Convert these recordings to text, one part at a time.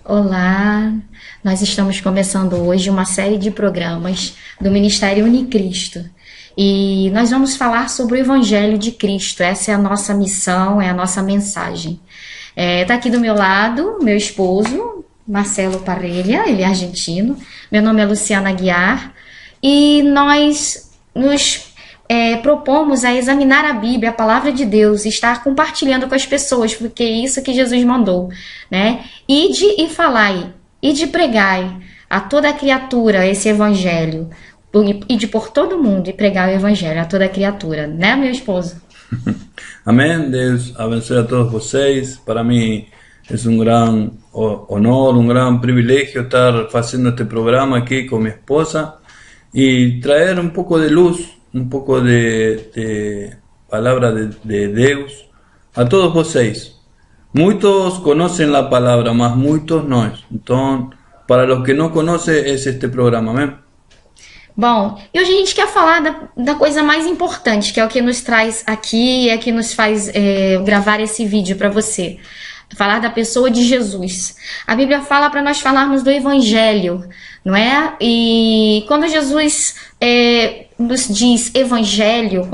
Olá, nós estamos começando hoje uma série de programas do Ministério Unicristo e nós vamos falar sobre o Evangelho de Cristo. Essa é a nossa missão, é a nossa mensagem. Tá aqui do meu lado meu esposo, Marcelo Parrelha, ele é argentino. Meu nome é Luciana Aguiar e nós nos propomos a examinar a Bíblia, a palavra de Deus, e estar compartilhando com as pessoas, porque é isso que Jesus mandou, né? Ide e falai, ide e pregai a toda criatura esse evangelho, ide por todo mundo e pregai o evangelho a toda criatura, né, meu esposo? Amém. Deus abençoe a todos vocês. Para mim é um grande honor, um grande privilégio estar fazendo este programa aqui com minha esposa e trazer um pouco de luz, un poco de palabra de Deus a todos vocês. Muitos conhecem a palavra, mas muitos não. Então, para os que não conhecem, é este programa, amém? Bom, e hoje a gente quer falar da coisa mais importante, que é o que nos traz aqui, é que nos faz gravar esse vídeo para você. Falar da pessoa de Jesus. A Bíblia fala para nós falarmos do Evangelho, não é? E quando Jesus nos diz Evangelho,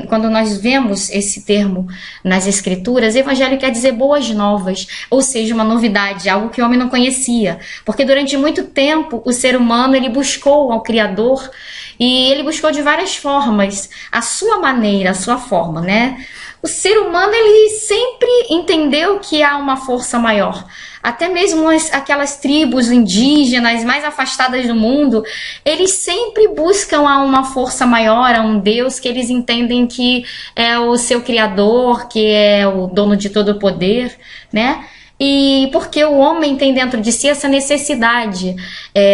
quando nós vemos esse termo nas Escrituras, Evangelho quer dizer boas novas, ou seja, uma novidade, algo que o homem não conhecia. Porque durante muito tempo o ser humano ele buscou ao Criador e ele buscou de várias formas, a sua maneira, a sua forma, né? O ser humano ele sempre entendeu que há uma força maior. Até mesmo aquelas tribos indígenas mais afastadas do mundo, eles sempre buscam a uma força maior, a um Deus que eles entendem que é o seu Criador, que é o dono de todo o poder, né? E porque o homem tem dentro de si essa necessidade.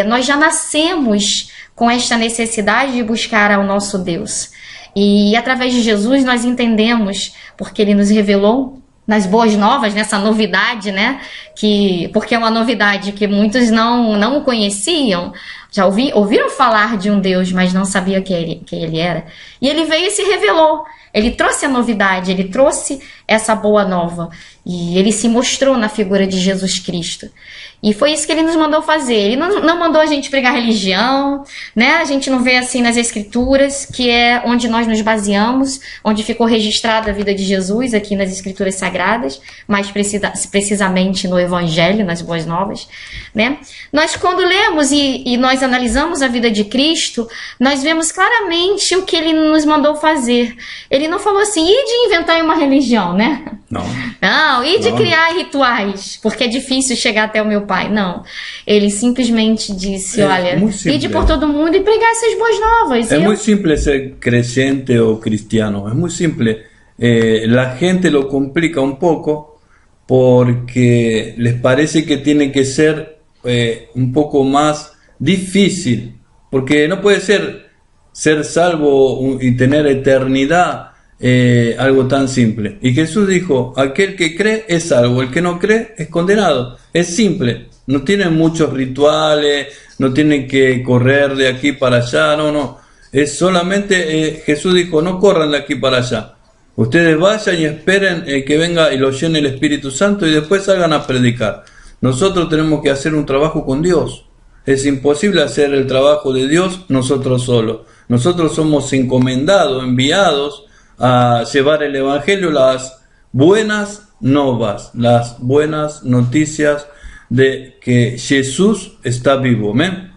Nós já nascemos com esta necessidade de buscar ao nosso Deus. E através de Jesus nós entendemos, porque ele nos revelou nas boas novas, nessa novidade, né? Porque é uma novidade que muitos não o conheciam, já ouviram falar de um Deus, mas não sabiam quem ele era. E ele veio e se revelou. Ele trouxe a novidade, ele trouxe essa boa nova. E ele se mostrou na figura de Jesus Cristo. E foi isso que ele nos mandou fazer. Ele não mandou a gente pregar religião, né? A gente não vê assim nas Escrituras, que é onde nós nos baseamos, onde ficou registrada a vida de Jesus, aqui nas Escrituras Sagradas, mais precisamente no Evangelho, nas Boas Novas, né? Nós, quando lemos e nós analisamos a vida de Cristo, nós vemos claramente o que ele nos mandou fazer. Ele não falou assim, e de inventar uma religião, né? Não, e de criar rituais, porque é difícil chegar até o meu Pai. Não, ele simplesmente disse, olha, ide por todo mundo e pregar essas boas novas. É muito simples ser creyente ou cristiano, é muito simples. La gente lo complica un poco porque les parece que tiene que ser un poco más difícil, porque no puede ser salvo y tener eternidad. Algo tan simple. Y Jesús dijo, aquel que cree es salvo, el que no cree es condenado. Es simple, no tiene muchos rituales, no tiene que correr de aquí para allá, no. Es solamente, Jesús dijo, no corran de aquí para allá. Ustedes vayan y esperen que venga y los llene el Espíritu Santo y después salgan a predicar. Nosotros tenemos que hacer un trabajo con Dios. Es imposible hacer el trabajo de Dios nosotros solos. Nosotros somos encomendados, enviados a llevar el Evangelio, las buenas novas, las buenas noticias de que Jesus está vivo, amém?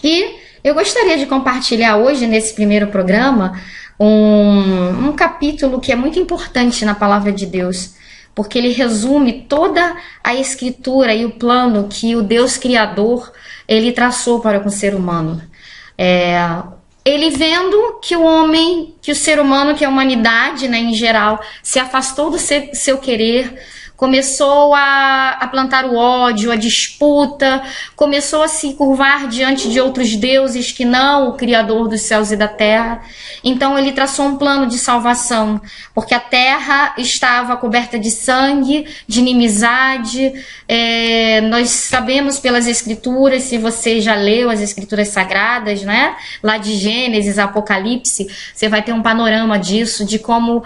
E eu gostaria de compartilhar hoje, nesse primeiro programa, um capítulo que é muito importante na Palavra de Deus, porque ele resume toda a Escritura e o plano que o Deus Criador ele traçou para com o ser humano. Ele vendo que o homem, que o ser humano, que a humanidade, né, em geral, se afastou do seu querer, começou a plantar o ódio, a disputa, começou a se curvar diante de outros deuses que não o Criador dos céus e da terra. Então ele traçou um plano de salvação, porque a terra estava coberta de sangue, de inimizade. Nós sabemos pelas Escrituras, se você já leu as Escrituras Sagradas, né? Lá de Gênesis, Apocalipse, você vai ter um panorama disso, de como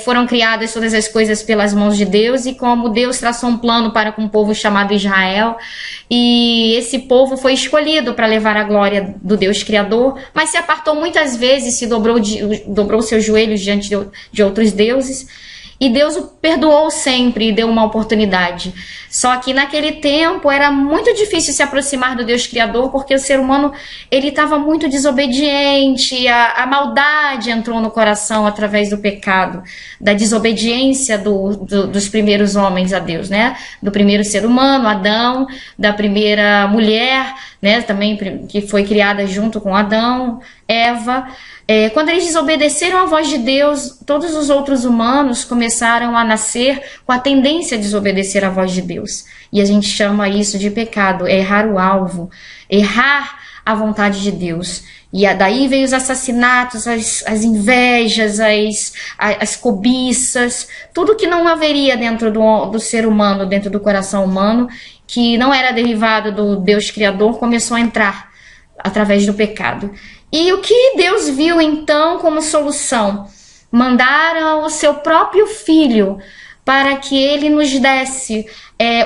foram criadas todas as coisas pelas mãos de Deus e como Deus traçou um plano para com um povo chamado Israel, e esse povo foi escolhido para levar a glória do Deus Criador, mas se apartou muitas vezes, dobrou seus joelhos diante de outros deuses, e Deus o perdoou sempre e deu uma oportunidade. Só que naquele tempo era muito difícil se aproximar do Deus Criador, porque o ser humano ele estava muito desobediente, a maldade entrou no coração através do pecado, da desobediência dos primeiros homens a Deus, né? Do primeiro ser humano, Adão, da primeira mulher, né? Também que foi criada junto com Adão, Eva. Quando eles desobedeceram à voz de Deus, todos os outros humanos começaram a nascer com a tendência a desobedecer à voz de Deus. E a gente chama isso de pecado, errar o alvo, errar a vontade de Deus. E daí veio os assassinatos, as invejas, as cobiças, tudo que não haveria dentro do ser humano, dentro do coração humano, que não era derivado do Deus Criador, começou a entrar através do pecado. E o que Deus viu então como solução? Mandaram o seu próprio filho para que ele nos desse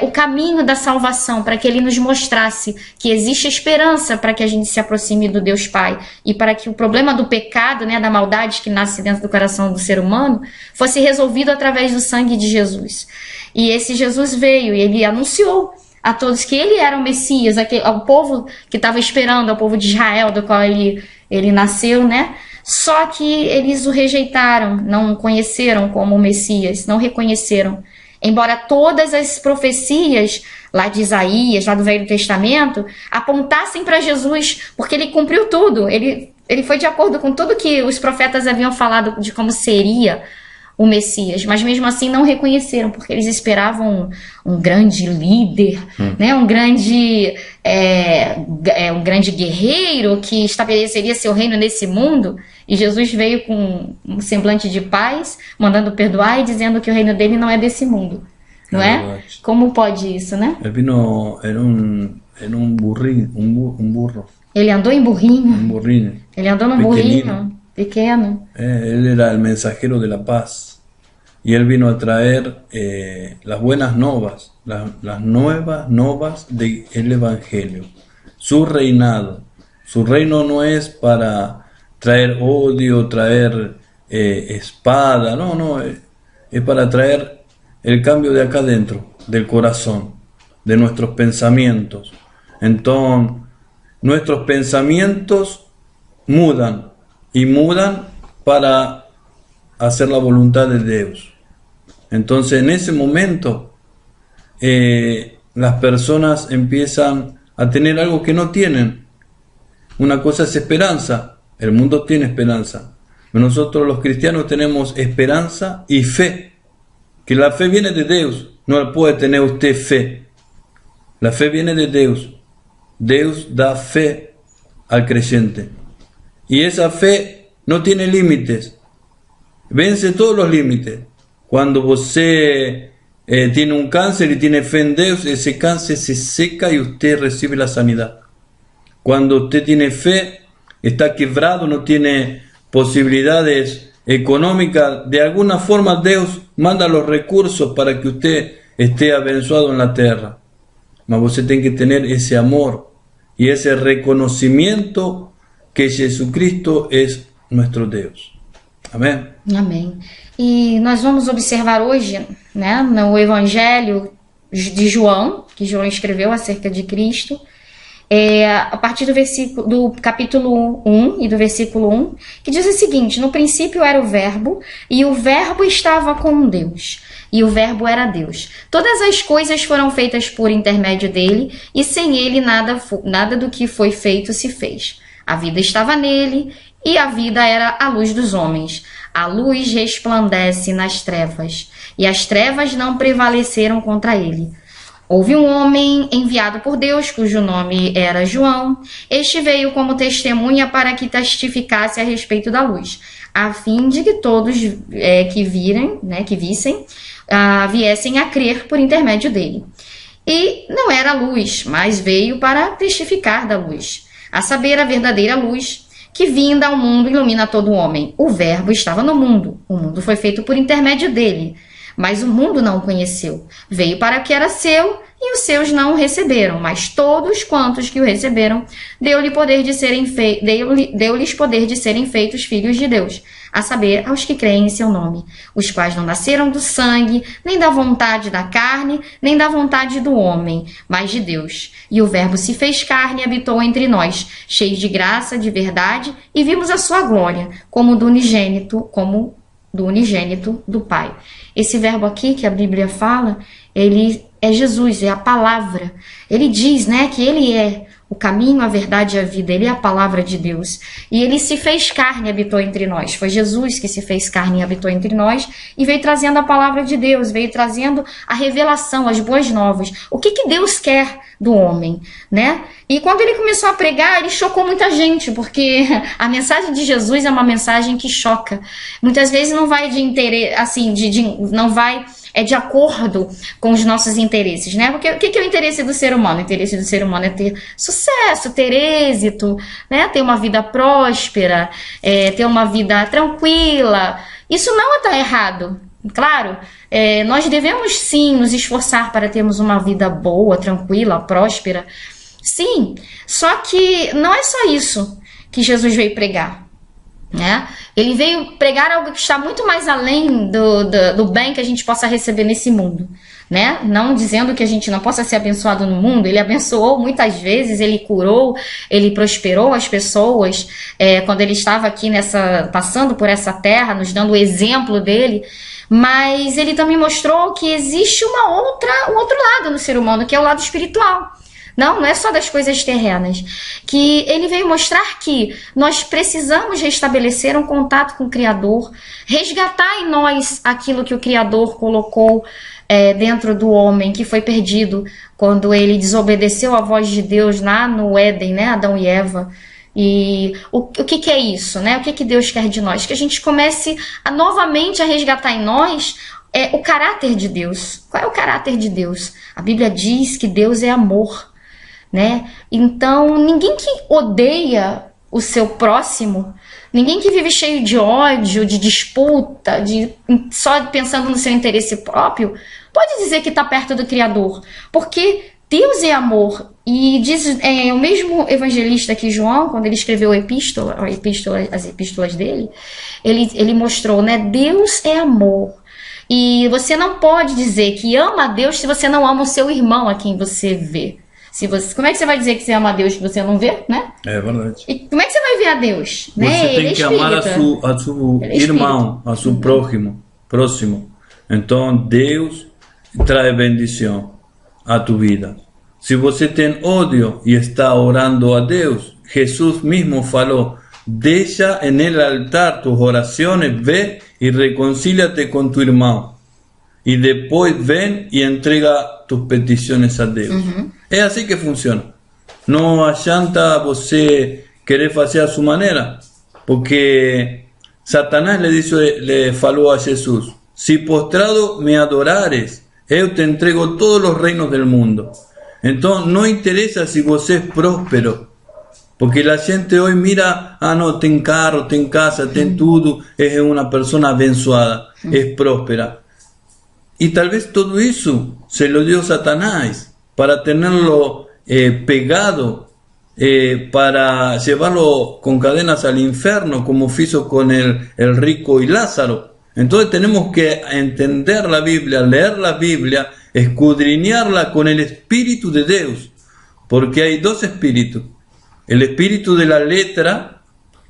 o caminho da salvação, para que ele nos mostrasse que existe esperança para que a gente se aproxime do Deus Pai e para que o problema do pecado, né, da maldade que nasce dentro do coração do ser humano, fosse resolvido através do sangue de Jesus. E esse Jesus veio e ele anunciou a todos que ele era o Messias, ao povo que estava esperando, ao povo de Israel, do qual ele nasceu, né? Só que eles o rejeitaram, não o conheceram como o Messias, não reconheceram. Embora todas as profecias lá de Isaías, lá do Velho Testamento, apontassem para Jesus, porque ele cumpriu tudo. Ele foi de acordo com tudo que os profetas haviam falado de como seria o Messias, mas mesmo assim não reconheceram, porque eles esperavam um grande líder, né? um grande guerreiro que estabeleceria seu reino nesse mundo, e Jesus veio com um semblante de paz, mandando perdoar e dizendo que o reino dele não é desse mundo, não é? Como pode isso, né? Ele vino em um burrinho, um burro. Ele andou em burrinho. Um burrinho. Ele andou num burrinho pequeno. Él era el mensajero de la paz. Y él vino a traer las buenas novas, las nuevas novas del Evangelio. Su reinado. Su reino no es para traer odio, traer espada, no, es para traer el cambio de acá dentro, del corazón, de nuestros pensamientos. Entonces, nuestros pensamientos mudan, y mudan para hacer la voluntad de Dios. Entonces en ese momento las personas empiezan a tener algo que no tienen. Una cosa es esperanza, el mundo tiene esperanza, pero nosotros los cristianos tenemos esperanza y fe, que la fe viene de Dios, no puede tener usted fe, la fe viene de Dios. Dios da fe al creyente, y esa fe no tiene límites, vence todos los límites. Cuando usted tiene un cáncer y tiene fe en Dios, ese cáncer se seca y usted recibe la sanidad. Cuando usted tiene fe, está quebrado, no tiene posibilidades económicas, de alguna forma Dios manda los recursos para que usted esté abençoado en la tierra. Mas usted tiene que tener ese amor y ese reconocimiento que Jesucristo es nuestro Deus. Amém? Amém. E nós vamos observar hoje, né, no Evangelho de João, que João escreveu acerca de Cristo, a partir do capítulo 1 e do versículo 1, que diz o seguinte: no princípio era o Verbo, e o Verbo estava com Deus, e o Verbo era Deus. Todas as coisas foram feitas por intermédio dele, e sem ele nada do que foi feito se fez. A vida estava nele, e a vida era a luz dos homens. A luz resplandece nas trevas, e as trevas não prevaleceram contra ele. Houve um homem enviado por Deus, cujo nome era João. Este veio como testemunha para que testificasse a respeito da luz, a fim de que todos que vissem, viessem a crer por intermédio dele. E não era luz, mas veio para testificar da luz, a saber, a verdadeira luz, que vinda ao mundo ilumina todo homem. O Verbo estava no mundo, o mundo foi feito por intermédio dele, mas o mundo não o conheceu. Veio para o que era seu, e os seus não o receberam, mas todos quantos que o receberam, deu-lhes poder de serem feitos filhos de Deus, a saber, aos que creem em seu nome, os quais não nasceram do sangue, nem da vontade da carne, nem da vontade do homem, mas de Deus. E o Verbo se fez carne e habitou entre nós, cheio de graça, de verdade, e vimos a sua glória, como do unigênito do Pai. Esse verbo aqui que a Bíblia fala, ele é Jesus, é a palavra. Ele diz, né, que ele é o caminho, a verdade e a vida. Ele é a palavra de Deus. E ele se fez carne e habitou entre nós. Foi Jesus que se fez carne e habitou entre nós e veio trazendo a palavra de Deus, veio trazendo a revelação, as boas novas. O que Deus quer do homem, né? E quando ele começou a pregar, ele chocou muita gente, porque a mensagem de Jesus é uma mensagem que choca. Muitas vezes não vai de interesse, assim, não vai de acordo com os nossos interesses, né? Porque o que é o interesse do ser humano? O interesse do ser humano é ter sucesso, ter êxito, né? Ter uma vida próspera, ter uma vida tranquila. Isso não está errado. Claro, nós devemos sim nos esforçar para termos uma vida boa, tranquila, próspera. Sim, só que não é só isso que Jesus veio pregar, né? Ele veio pregar algo que está muito mais além do bem que a gente possa receber nesse mundo, né? Não dizendo que a gente não possa ser abençoado no mundo. Ele abençoou muitas vezes, ele curou, ele prosperou as pessoas quando ele estava aqui passando por essa terra, nos dando o exemplo dele. Mas ele também mostrou que existe um outro lado no ser humano, que é o lado espiritual. Não é só das coisas terrenas. Que ele veio mostrar que nós precisamos restabelecer um contato com o Criador, resgatar em nós aquilo que o Criador colocou dentro do homem, que foi perdido quando ele desobedeceu à voz de Deus lá no Éden, né? Adão e Eva. E o que é isso, né? O que Deus quer de nós? Que a gente comece novamente a resgatar em nós o caráter de Deus. Qual é o caráter de Deus? A Bíblia diz que Deus é amor, né? Então, ninguém que odeia o seu próximo, ninguém que vive cheio de ódio, de disputa, só pensando no seu interesse próprio, pode dizer que está perto do Criador, porque Deus é amor. E diz o mesmo evangelista aqui, João, quando ele escreveu as epístolas dele, ele mostrou, né? Deus é amor. E você não pode dizer que ama a Deus se você não ama o seu irmão a quem você vê. Como é que você vai dizer que você ama a Deus que você não vê, né? É verdade. E como é que você vai ver a Deus? Você né? tem que amar a seu irmão, a seu próximo. Então, Deus traz bendição a tu vida. Se você tem ódio e está orando a Deus, Jesus mesmo falou, deixa en el altar tus oraciones, ve y reconcíliate con tu irmão. E depois vem e entrega tus petições a Deus. É assim que funciona. Não adianta você querer fazer a sua maneira, porque Satanás le falou a Jesus, si postrado me adorares, eu te entrego todos os reinos del mundo. Então não interessa se você é próspero, porque a gente hoje mira, não, tem carro, tem casa, tem tudo, é uma pessoa abençoada, é próspera. Y tal vez todo eso se lo dio Satanás para tenerlo pegado, para llevarlo con cadenas al infierno, como hizo con el rico y Lázaro. Entonces tenemos que entender la Biblia, leer la Biblia, escudriñarla con el Espíritu de Dios, porque hay dos espíritus. El espíritu de la letra,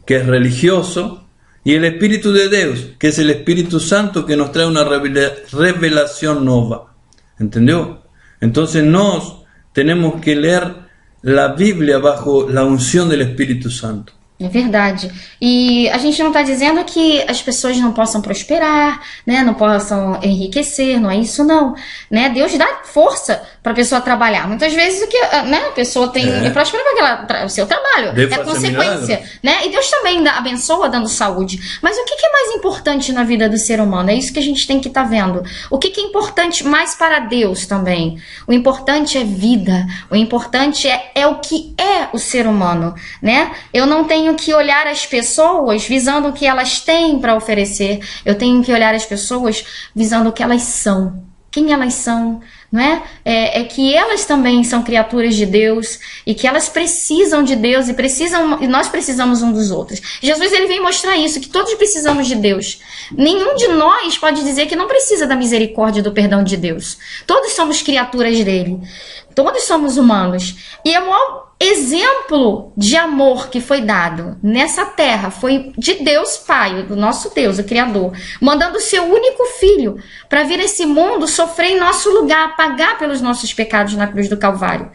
que es religioso, y el Espíritu de Dios, que es el Espíritu Santo, que nos trae una revelación nueva. ¿Entendió? Entonces nos tenemos que leer la Bíblia bajo la unção do Espírito Santo. É verdade. E a gente não está dizendo que as pessoas não possam prosperar, né? Não possam enriquecer, não é isso não. Né? Deus dá força para a pessoa trabalhar. Muitas vezes a pessoa tem próspera o seu trabalho, Deus é consequência, né? E Deus também abençoa dando saúde. Mas o que é mais importante na vida do ser humano? É isso que a gente tem que estar vendo. O que é importante mais para Deus também? O importante é vida. O importante é o que é o ser humano, né? Eu não tenho que olhar as pessoas visando o que elas têm para oferecer. Eu tenho que olhar as pessoas visando o que elas são. Quem elas são, não é? É que elas também são criaturas de Deus e que elas precisam de Deus e nós precisamos um dos outros. Jesus, ele vem mostrar isso, que todos precisamos de Deus. Nenhum de nós pode dizer que não precisa da misericórdia e do perdão de Deus. Todos somos criaturas dele. Todos somos humanos. E é o maior exemplo de amor que foi dado nessa terra foi de Deus Pai, do nosso Deus, o Criador, mandando o seu único filho para vir a esse mundo sofrer em nosso lugar, pagar pelos nossos pecados na cruz do Calvário.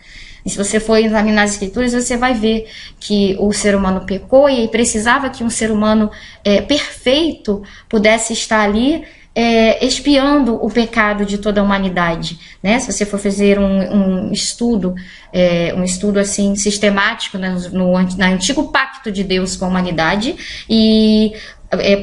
E se você for examinar as Escrituras, você vai ver que o ser humano pecou e precisava que um ser humano perfeito pudesse estar ali expiando o pecado de toda a humanidade, né? Se você for fazer um estudo assim sistemático, né, no antigo pacto de Deus com a humanidade, e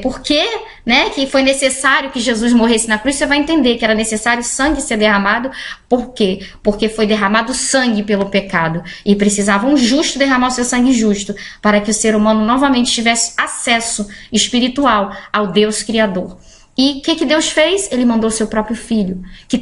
por que, né, que foi necessário que Jesus morresse na cruz, você vai entender que era necessário sangue ser derramado. Por quê? Porque foi derramado sangue pelo pecado e precisava um justo derramar o seu sangue justo para que o ser humano novamente tivesse acesso espiritual ao Deus Criador. E o que Deus fez? Ele mandou seu próprio filho, que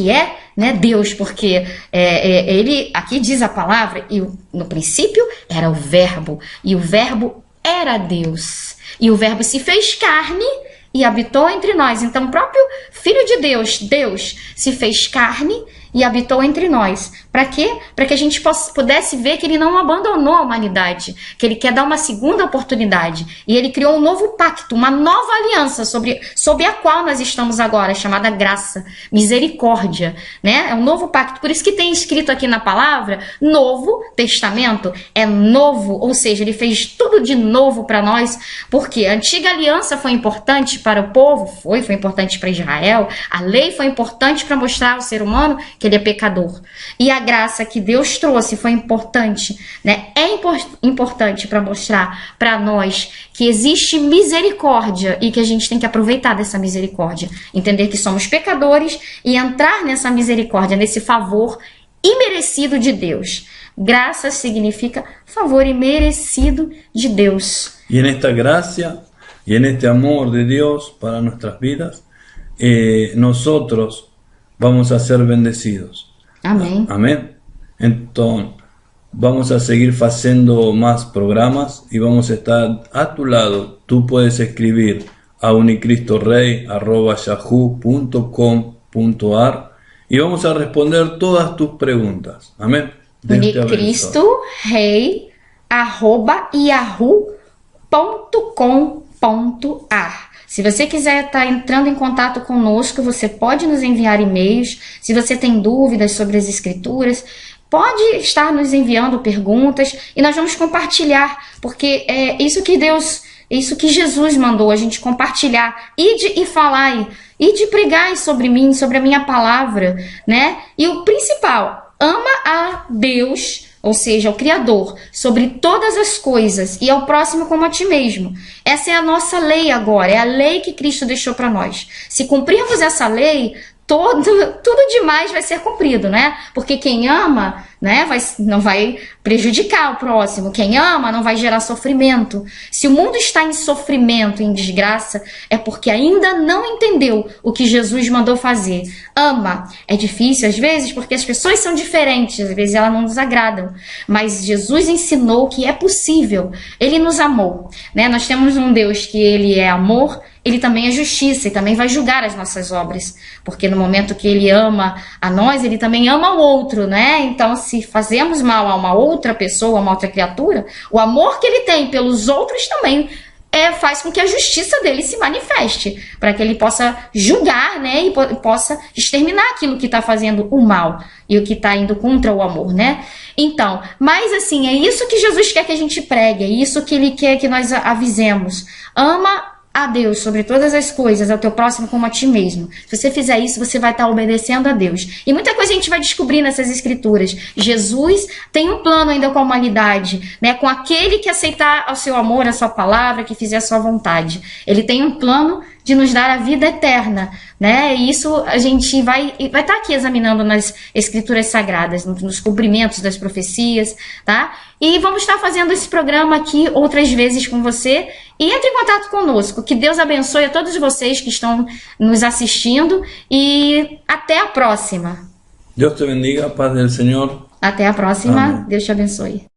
é, né, Deus, porque ele, aqui diz a palavra, e no princípio era o verbo, e o verbo era Deus, e o verbo se fez carne e habitou entre nós. Então o próprio Filho de Deus, Deus, se fez carne e habitou entre nós. Para quê? Para que a gente pudesse ver que ele não abandonou a humanidade, que ele quer dar uma segunda oportunidade. E ele criou um novo pacto, uma nova aliança sobre a qual nós estamos agora, chamada graça, misericórdia, né? É um novo pacto. Por isso que tem escrito aqui na palavra, Novo Testamento, é novo, ou seja, ele fez tudo de novo para nós, porque a antiga aliança foi importante para o povo, foi importante para Israel, a lei foi importante para mostrar ao ser humano que ele é pecador. E a graça que Deus trouxe foi importante, né? Importante para mostrar para nós que existe misericórdia e que a gente tem que aproveitar dessa misericórdia. Entender que somos pecadores e entrar nessa misericórdia, nesse favor imerecido de Deus. Graça significa favor imerecido de Deus. E nesta graça e neste amor de Deus para nossas vidas, nosotros vamos a ser bendecidos. Amém. Amén. Entonces, vamos a seguir haciendo más programas y vamos a estar a tu lado. Tú puedes escribir a unicristorey@yahoo.com.ar y vamos a responder todas tus preguntas. Amén. unicristo@yahoo.com.ar. Se você quiser estar entrando em contato conosco, você pode nos enviar e-mails. Se você tem dúvidas sobre as Escrituras, pode estar nos enviando perguntas e nós vamos compartilhar, porque é isso que Jesus mandou a gente compartilhar, e falar, e de pregar sobre mim, sobre a minha palavra, né? E o principal, ama a Deus, ou seja, ao Criador, sobre todas as coisas, e ao próximo como a ti mesmo. Essa é a nossa lei agora, é a lei que Cristo deixou para nós. Se cumprirmos essa lei, tudo demais vai ser cumprido, né? Porque quem ama, né, não vai prejudicar o próximo. Quem ama não vai gerar sofrimento. Se o mundo está em sofrimento, em desgraça, é porque ainda não entendeu o que Jesus mandou fazer. Ama. É difícil às vezes porque as pessoas são diferentes, às vezes elas não nos agradam. Mas Jesus ensinou que é possível. Ele nos amou, né? Nós temos um Deus que ele é amor, ele também é justiça e também vai julgar as nossas obras, porque no momento que ele ama a nós, ele também ama o outro, né? Então, se fazemos mal a uma outra pessoa, a uma outra criatura, o amor que ele tem pelos outros também faz com que a justiça dele se manifeste, para que ele possa julgar, né? E possa exterminar aquilo que está fazendo o mal e o que está indo contra o amor, né? Então, mas assim, é isso que Jesus quer que a gente pregue, é isso que ele quer que nós avisemos. Ama a Deus sobre todas as coisas, ao teu próximo como a ti mesmo. Se você fizer isso, você vai estar obedecendo a Deus. E muita coisa a gente vai descobrir nessas escrituras. Jesus tem um plano ainda com a humanidade, né? Com aquele que aceitar o seu amor, a sua palavra, que fizer a sua vontade. Ele tem um plano de nos dar a vida eterna, né? E isso a gente vai estar aqui examinando nas escrituras sagradas, nos cumprimentos das profecias, tá? E vamos estar fazendo esse programa aqui outras vezes com você. E entre em contato conosco. Que Deus abençoe a todos vocês que estão nos assistindo e até a próxima. Deus te bendiga, paz del Señor. Até a próxima. Amém. Deus te abençoe.